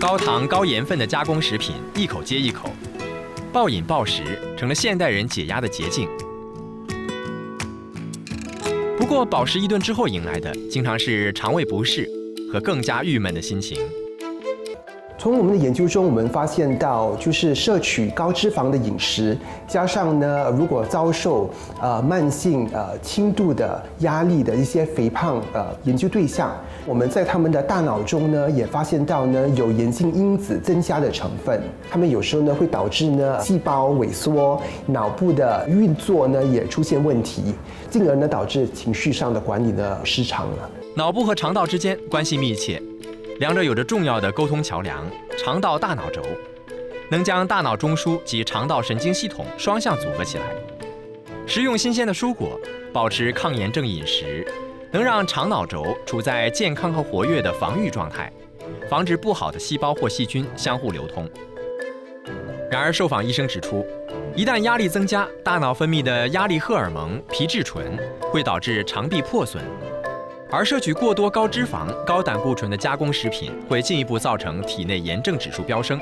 高糖高盐分的加工食品一口接一口，暴饮暴食成了现代人解压的捷径。不过饱食一顿之后迎来的，经常是肠胃不适和更加郁闷的心情。从我们的研究中，我们发现到，就是摄取高脂肪的饮食，加上呢，如果遭受慢性轻度的压力的一些肥胖研究对象，我们在他们的大脑中呢，也发现到呢有炎性因子增加的成分，他们有时候呢会导致呢细胞萎缩，脑部的运作呢也出现问题，进而呢导致情绪上的管理呢失常了。脑部和肠道之间关系密切。两者有着重要的沟通桥梁——肠道大脑轴，能将大脑中枢及肠道神经系统双向组合起来。食用新鲜的蔬果，保持抗炎症饮食，能让肠脑轴处在健康和活跃的防御状态，防止不好的细胞或细菌相互流通。然而，受访医生指出，一旦压力增加，大脑分泌的压力荷尔蒙皮质醇会导致肠壁破损。而摄取过多高脂肪、高胆固醇的加工食品，会进一步造成体内炎症指数飙升。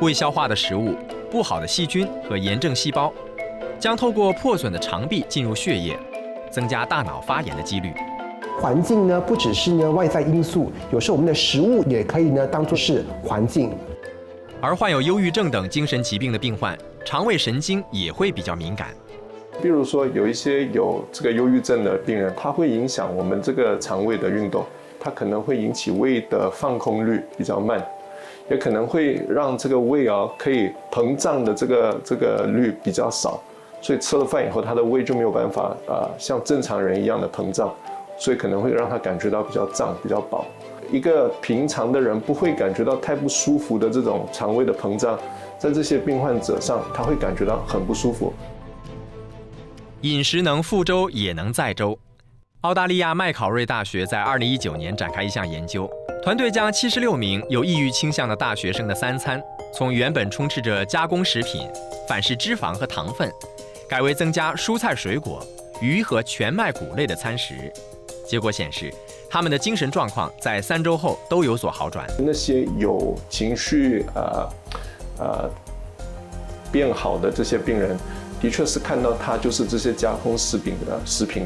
未消化的食物、不好的细菌和炎症细胞，将透过破损的肠壁进入血液，增加大脑发炎的几率。环境呢，不只是呢外在因素，有时候我们的食物也可以呢当作是环境。而患有忧郁症等精神疾病的病患，肠胃神经也会比较敏感。比如说，有一些有这个忧郁症的病人，它会影响我们这个肠胃的运动，它可能会引起胃的放空率比较慢，也可能会让这个胃可以膨胀的这个率比较少，所以吃了饭以后，他的胃就没有办法像正常人一样的膨胀，所以可能会让他感觉到比较胀、比较饱。一个平常的人不会感觉到太不舒服的这种肠胃的膨胀，在这些病患者上，他会感觉到很不舒服。饮食能覆舟也能载舟。澳大利亚麦考瑞大学在2019年展开一项研究，团队将76名有抑郁倾向的大学生的三餐，从原本充斥着加工食品、反式脂肪和糖分，改为增加蔬菜水果、鱼和全麦谷类的餐食。结果显示，他们的精神状况在3周后都有所好转。那些有情绪变好的这些病人，的确是看到他就是这些加工食品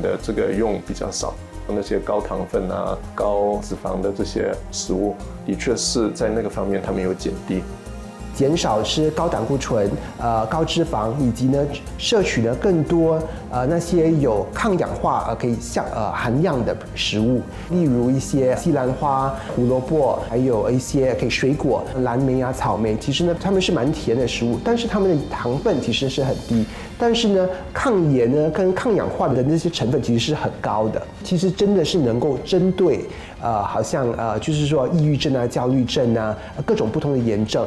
的这个用比较少，那些高糖分高脂肪的这些食物，的确是在那个方面他们有减低。减少吃高胆固醇、高脂肪，以及呢摄取呢更多那些有抗氧化可以含量的食物，例如一些西兰花、胡萝卜，还有一些可以水果，蓝莓啊、草莓。其实呢，它们是蛮甜的食物，但是它们的糖分其实是很低。但是呢，抗炎呢跟抗氧化的那些成分其实是很高的。其实真的是能够针对好像就是说抑郁症啊、焦虑症啊各种不同的炎症。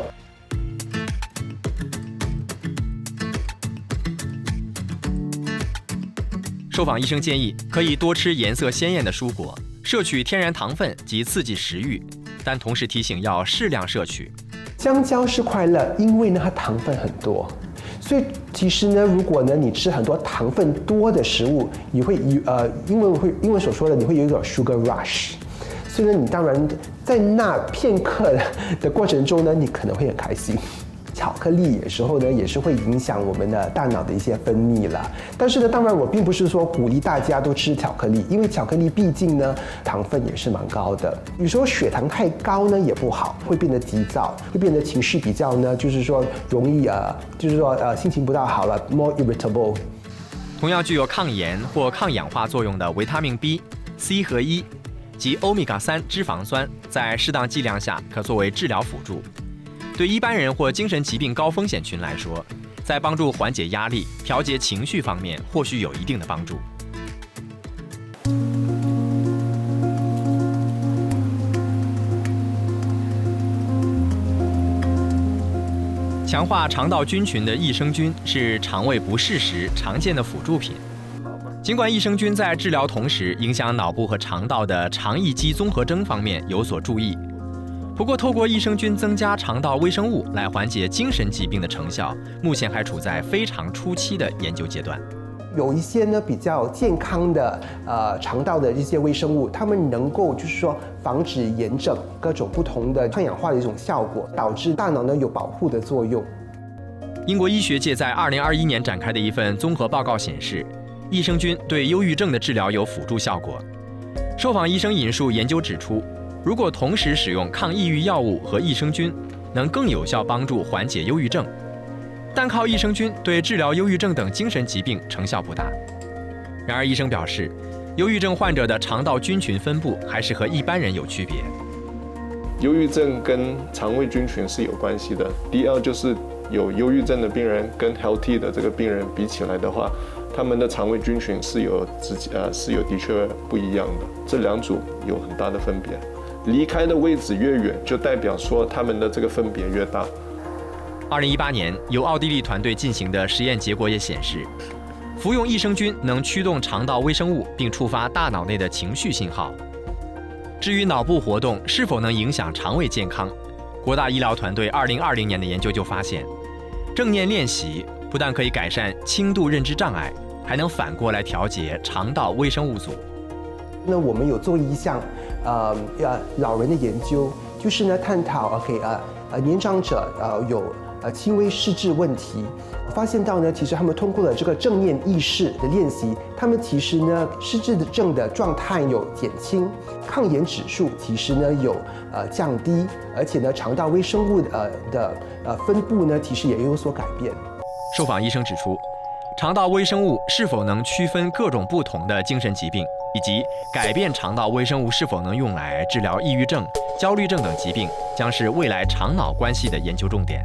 受访医生建议可以多吃颜色鲜艳的蔬果，摄取天然糖分及刺激食欲，但同时提醒要适量摄取。香蕉是快乐，因为呢它糖分很多，所以其实呢，如果呢你吃很多糖分多的食物，你会英文所说的你会有一种 sugar rush， 所以呢你当然在那片刻的过程中呢，你可能会很开心。巧克力有时候呢也是会影响我们的大脑的一些分泌啦。但是呢，当然我并不是说鼓励大家都吃巧克力，因为巧克力毕竟呢糖分也是蛮高的。有时候血糖太高呢也不好，会变得急躁，会变得情绪比较呢，就是说容易心情不大好了 ，more irritable。同样具有抗炎或抗氧化作用的维他命 B、C 和 E 及欧米伽3脂肪酸，在适当剂量下可作为治疗辅助。对一般人或精神疾病高风险群来说，在帮助缓解压力、调节情绪方面或许有一定的帮助。强化肠道菌群的益生菌是肠胃不适时常见的辅助品。尽管益生菌在治疗同时影响脑部和肠道的肠易激综合征方面有所注意，不过，透过益生菌增加肠道微生物来缓解精神疾病的成效，目前还处在非常初期的研究阶段。有一些呢比较健康的肠道的一些微生物，它们能够就是说防止炎症、各种不同的抗氧化的一种效果，导致大脑呢有保护的作用。英国医学界在2021年展开的一份综合报告显示，益生菌对忧郁症的治疗有辅助效果。受访医生引述研究指出，如果同时使用抗抑郁药物和益生菌，能更有效帮助缓解忧郁症。单靠益生菌对治疗忧郁症等精神疾病成效不大。然而，医生表示，忧郁症患者的肠道菌群分布还是和一般人有区别。忧郁症跟肠胃菌群是有关系的。第二就是有忧郁症的病人跟 healthy 的这个病人比起来的话，他们的肠胃菌群是有的确不一样的。这两组有很大的分别，离开的位置越远，就代表说他们的这个分别越大。2018年，由奥地利团队进行的实验结果也显示，服用益生菌能驱动肠道微生物，并触发大脑内的情绪信号。至于脑部活动是否能影响肠胃健康，国大医疗团队2020年的研究就发现，正念练习不但可以改善轻度认知障碍，还能反过来调节肠道微生物组。那我们有做一项老人的研究，就是呢探讨年长者有轻微失智问题，发现到呢，其实他们通过了这个正念意识的练习，他们其实呢失智症的状态有减轻，抗炎指数其实呢有降低，而且呢肠道微生物的分布呢其实也有所改变。受访医生指出，肠道微生物是否能区分各种不同的精神疾病，以及改变肠道微生物是否能用来治疗抑郁症、焦虑症等疾病，将是未来肠脑关系的研究重点。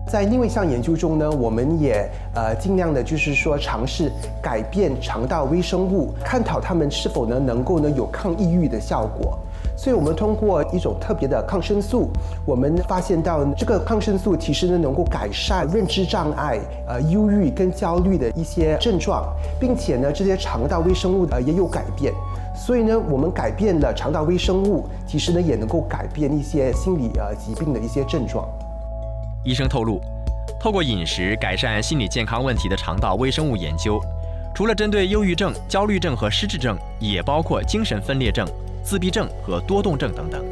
在另外一项研究中呢，我们也尽量的就是说尝试改变肠道微生物，探讨它们是否能够有抗抑郁的效果。所以我们通过一种特别的抗生素，我们发现到这个抗生素其实呢能够改善认知障碍、忧郁跟焦虑的一些症状，并且呢这些肠道微生物也有改变。所以呢，我们改变了肠道微生物，其实呢也能够改变一些心理疾病的一些症状。医生透露，透过饮食改善心理健康问题的肠道微生物研究，除了针对忧郁症、焦虑症和失智症，也包括精神分裂症、自闭症和多动症等等。